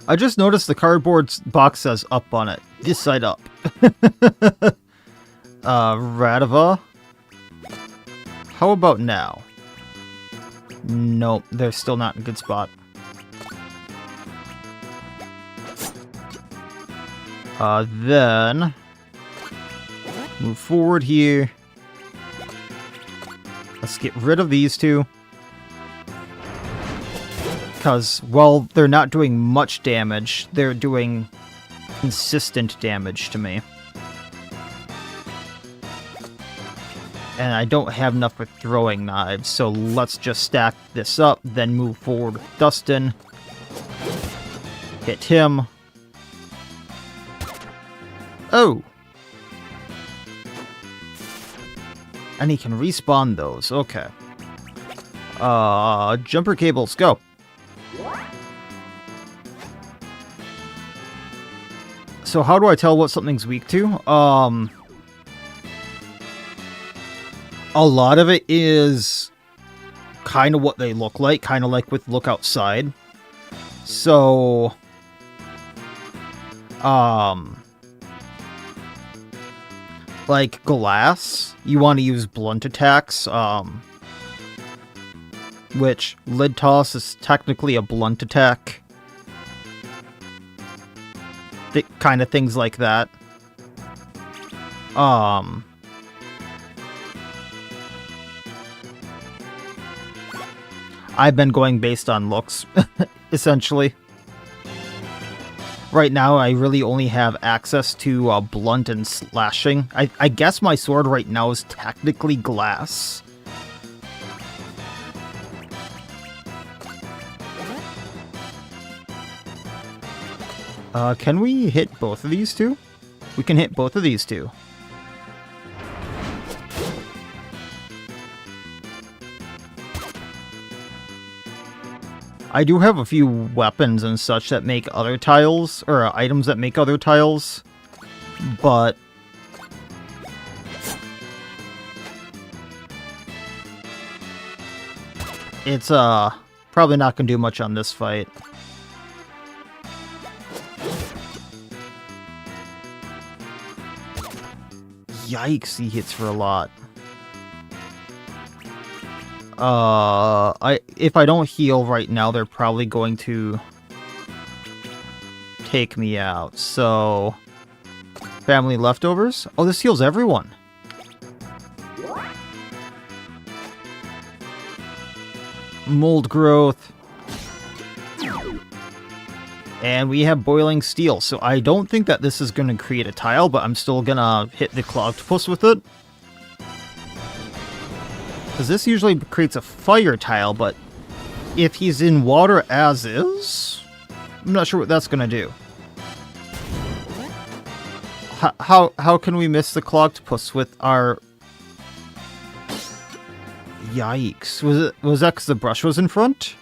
I just noticed the cardboard box says up on it. This side up. Radova. How about now? Nope, they're still not in a good spot. Then move forward here. Let's get rid of these two. Because, while they're not doing much damage, they're doing consistent damage to me. And I don't have enough for throwing knives, so let's just stack this up, then move forward with Dustin. Hit him. Oh! And he can respawn those, okay. Jumper cables, go! So how do I tell what something's weak to? A lot of it is kind of what they look like, kind of like with Look Outside. So, like glass, you want to use blunt attacks, which Lid Toss is technically a blunt attack. Kind of things like that. I've been going based on looks, essentially. Right now, I really only have access to blunt and slashing. I guess my sword right now is technically glass. Can we hit both of these two? We can hit both of these two. I do have a few weapons and such that make other tiles, or items that make other tiles, but it's probably not gonna do much on this fight. Yikes, he hits for a lot. If I don't heal right now, they're probably going to take me out. So, family leftovers? Oh, this heals everyone. Mold growth. And we have boiling steel, so I don't think that this is going to create a tile, but I'm still gonna hit the Clocktopus with it. Because this usually creates a fire tile, but if he's in water as is, I'm not sure what that's gonna do. How can we miss the Clocktopus with our... Yikes. Was that because the brush was in front?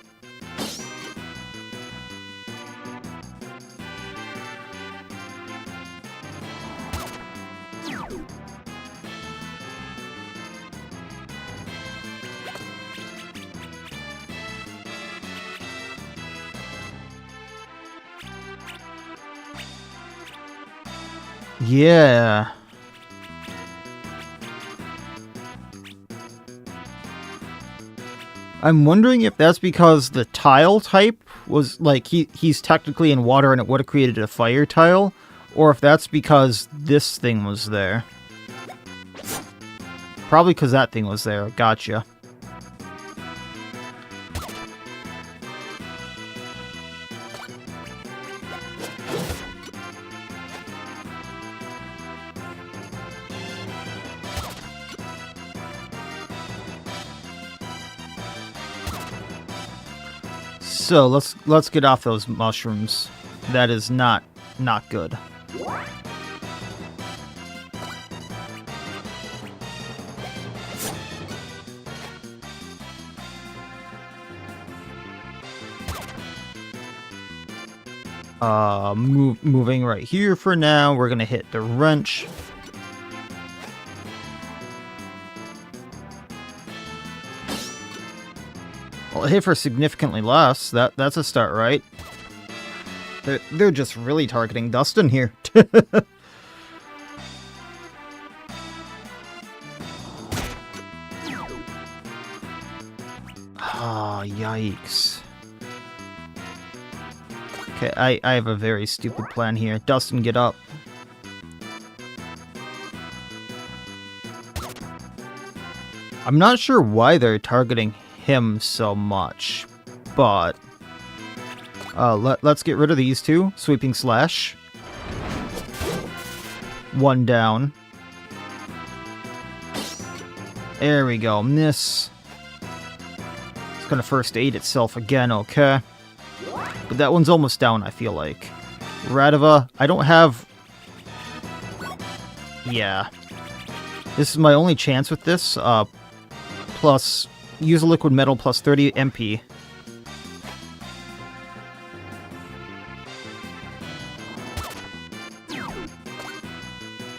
Yeah. I'm wondering if that's because the tile type was, like, he's technically in water and it would have created a fire tile, or if that's because this thing was there. Probably because that thing was there. Gotcha. So let's get off those mushrooms. That is not good. Moving right here for now. We're gonna hit the wrench. Well, it hit for significantly less. That's a start, right? They're just really targeting Dustin here. Ah, yikes. Okay, I have a very stupid plan here. Dustin, get up. I'm not sure why they're targeting him so much, but let's get rid of these two. Sweeping slash. One down. There we go. Miss. It's gonna first aid itself again, okay. But that one's almost down, I feel like. Radova, I don't have... Yeah. This is my only chance with this. Plus, use a liquid metal plus 30 MP.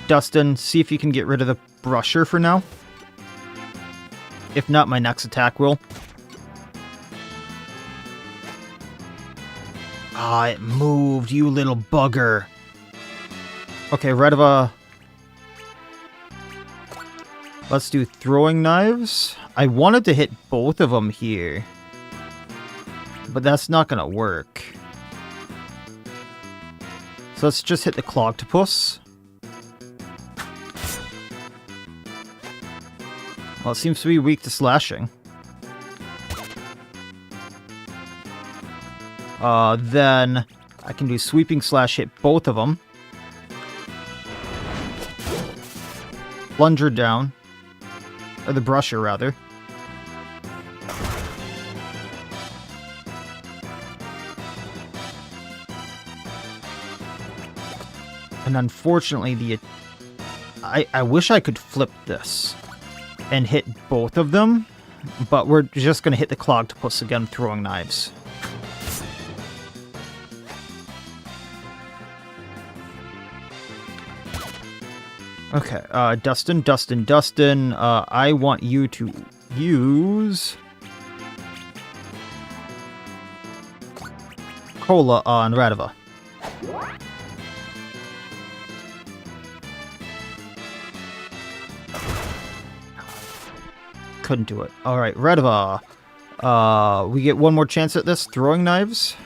Dustin, see if you can get rid of the brusher for now. If not, my next attack will. Ah, it moved, you little bugger. Okay, Radova. Let's do throwing knives. I wanted to hit both of them here, but that's not gonna work. So let's just hit the Cloctopus. Well, it seems to be weak to slashing. Then I can do sweeping slash, hit both of them. Plunger down. Or the brusher, rather. And unfortunately, I wish I could flip this and hit both of them, but we're just going to hit the Cloctopus again, throwing knives. Okay, Dustin, I want you to use Cola on Radova. Couldn't do it. Alright, Radova. We get one more chance at this. Throwing knives.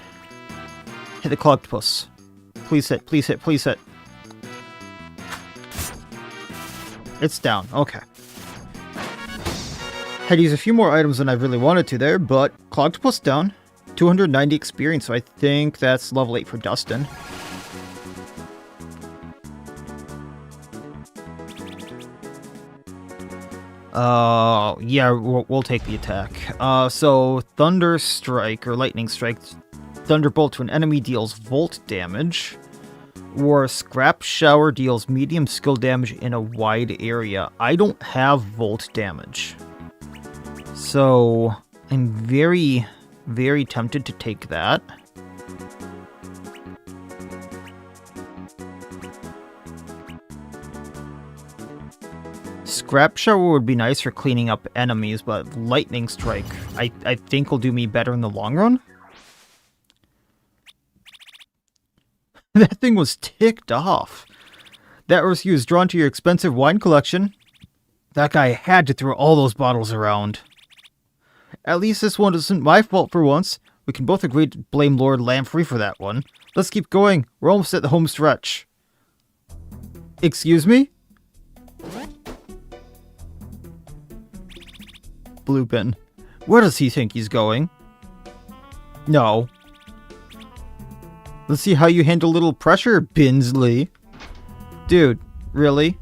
Hit the Cloctopus. Please hit, please hit, please hit. It's down. Okay. Had to use a few more items than I really wanted to there, but Cloctopus down. 290 experience, so I think that's level 8 for Dustin. Yeah, we'll take the attack. So Thunder Strike, or Lightning Strike. Thunderbolt to an enemy deals Volt damage. Or Scrap Shower deals medium skill damage in a wide area. I don't have Volt damage. So I'm very, very tempted to take that. Scrap Shower would be nice for cleaning up enemies, but Lightning Strike I think will do me better in the long run. That thing was ticked off. That rescue is drawn to your expensive wine collection. That guy had to throw all those bottles around. At least this one isn't my fault for once. We can both agree to blame Lord Lamprey for that one. Let's keep going. We're almost at the home stretch. Excuse me? Bluepin. Where does he think he's going? No. Let's see how you handle little pressure, Binsley. Dude, really?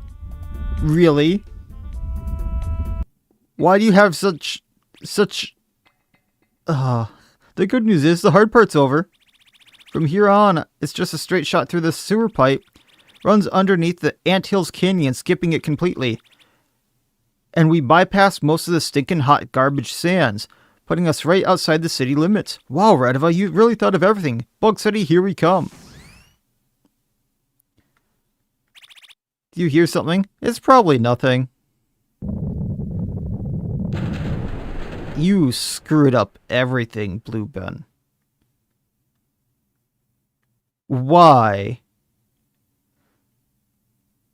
Really? Why do you have such... The good news is the hard part's over. From here on, it's just a straight shot through the sewer pipe. Runs underneath the Anthills Canyon, skipping it completely. And we bypassed most of the stinking hot garbage sands, putting us right outside the city limits. Wow, Radova, you really thought of everything. Bug City, here we come. Do you hear something? It's probably nothing. You screwed up everything, Blue Ben. Why?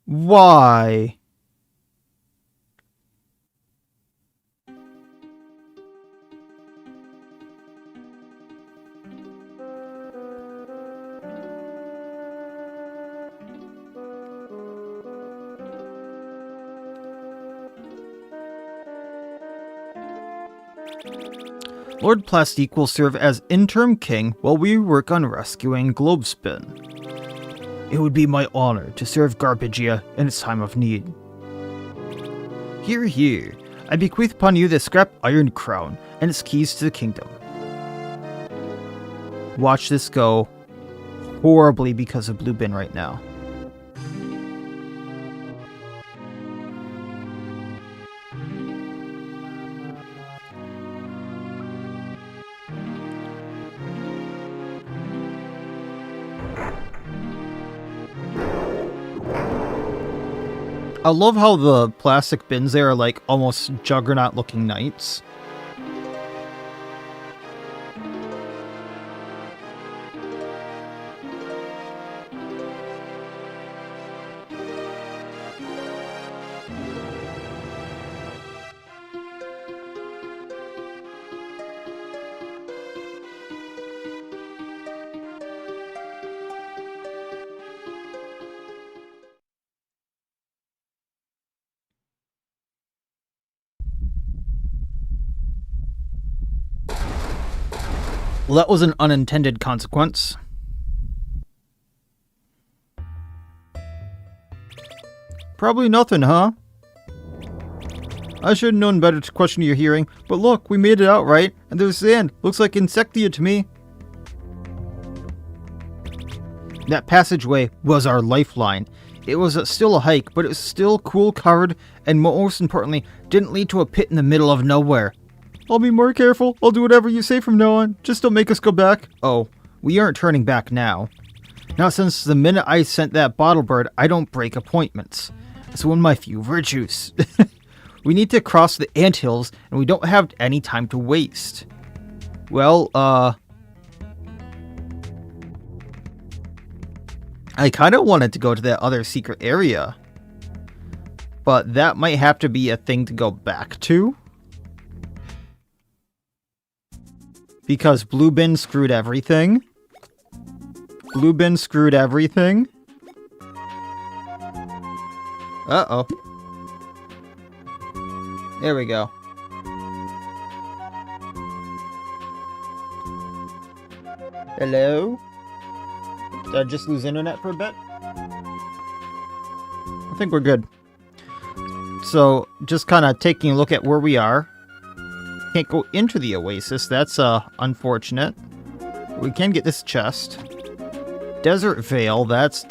Why? Lord Plastique will serve as interim king while we work on rescuing Globespin. It would be my honor to serve Garbagia in its time of need. Hear, hear. I bequeath upon you the scrap iron crown and its keys to the kingdom. Watch this go horribly because of Blue Bin right now. I love how the plastic bins there are like almost juggernaut looking knights. Well, that was an unintended consequence. Probably nothing, huh? I should have known better to question your hearing, but look, we made it out right, and there's sand. Looks like insectia to me. That passageway was our lifeline. It was still a hike, but it was still cool covered, and most importantly, didn't lead to a pit in the middle of nowhere. I'll be more careful. I'll do whatever you say from now on. Just don't make us go back. Oh, we aren't turning back now. Now, since the minute I sent that bottle bird, I don't break appointments. It's one of my few virtues. We need to cross the anthills, and we don't have any time to waste. Well, I kind of wanted to go to that other secret area. But that might have to be a thing to go back to. Because Blue Bin screwed everything. Blue Bin screwed everything. Uh-oh. There we go. Hello? Did I just lose internet for a bit? I think we're good. So, just kind of taking a look at where we are. Can't go into the oasis, that's unfortunate. We can get this chest. Desert Vale, that's